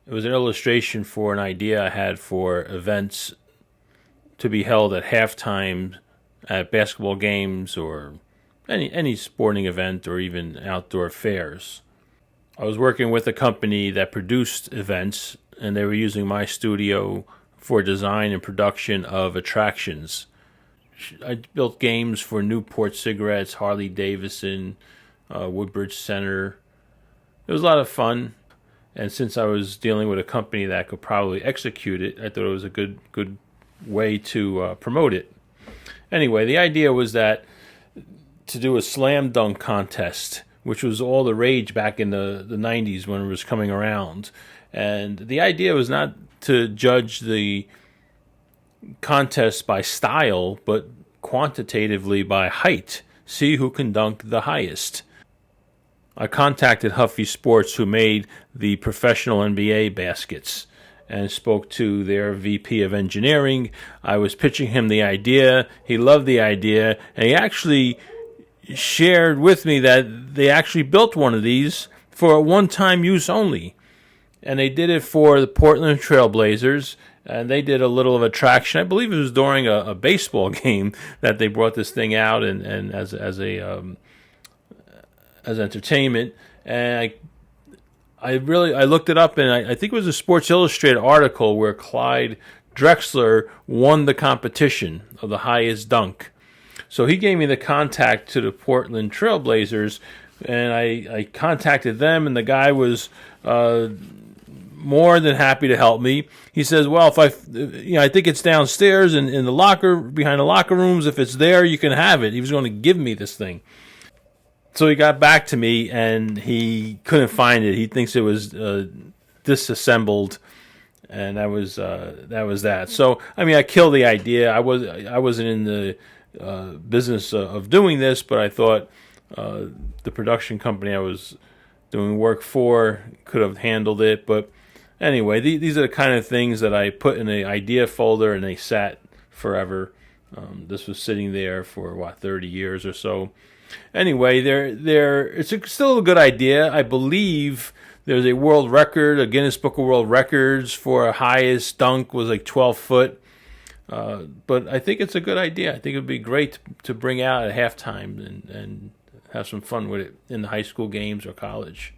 It was an illustration for an idea I had for events to be held at halftime at basketball games or any sporting event or even outdoor fairs. I was working with a company that produced events, and they were using my studio for design and production of attractions. I built games for Newport Cigarettes, Harley Davidson, Woodbridge Center. It was a lot of fun, and since I was dealing with a company that could probably execute it, I thought it was a good way to promote it. Anyway, the idea was that to do a slam dunk contest, which was all the rage back in the 90s when it was coming around. And the idea was not to judge the contest by style, but quantitatively by height. See who can dunk the highest. I contacted Huffy Sports, who made the professional NBA baskets, and spoke to their VP of engineering. I was pitching him the idea. He loved the idea, and he actually shared with me that they actually built one of these for a one-time use only. And they did it for the Portland Trail Blazers, and they did a little of attraction. I believe it was during a baseball game that they brought this thing out and as entertainment. And I looked it up, and I think it was a Sports Illustrated article where Clyde Drexler won the competition of the highest dunk. So he gave me the contact to the Portland Trail Blazers, and I contacted them, and the guy was more than happy to help me. He says, "Well, if I think it's downstairs in the locker, behind the locker rooms. If it's there, you can have it." He was going to give me this thing. So he got back to me, and he couldn't find it. He thinks it was disassembled, and that was that. So I killed the idea. I wasn't in the business of doing this, but I thought the production company I was doing work for could have handled it. But anyway, these are the kind of things that I put in the idea folder, and they sat forever. This was sitting there for 30 years or so. Anyway, it's still a good idea. I believe there's a world record, a Guinness Book of World Records for highest dunk was like 12 foot. But I think it's a good idea. I think it would be great to bring out at halftime and have some fun with it in the high school games or college.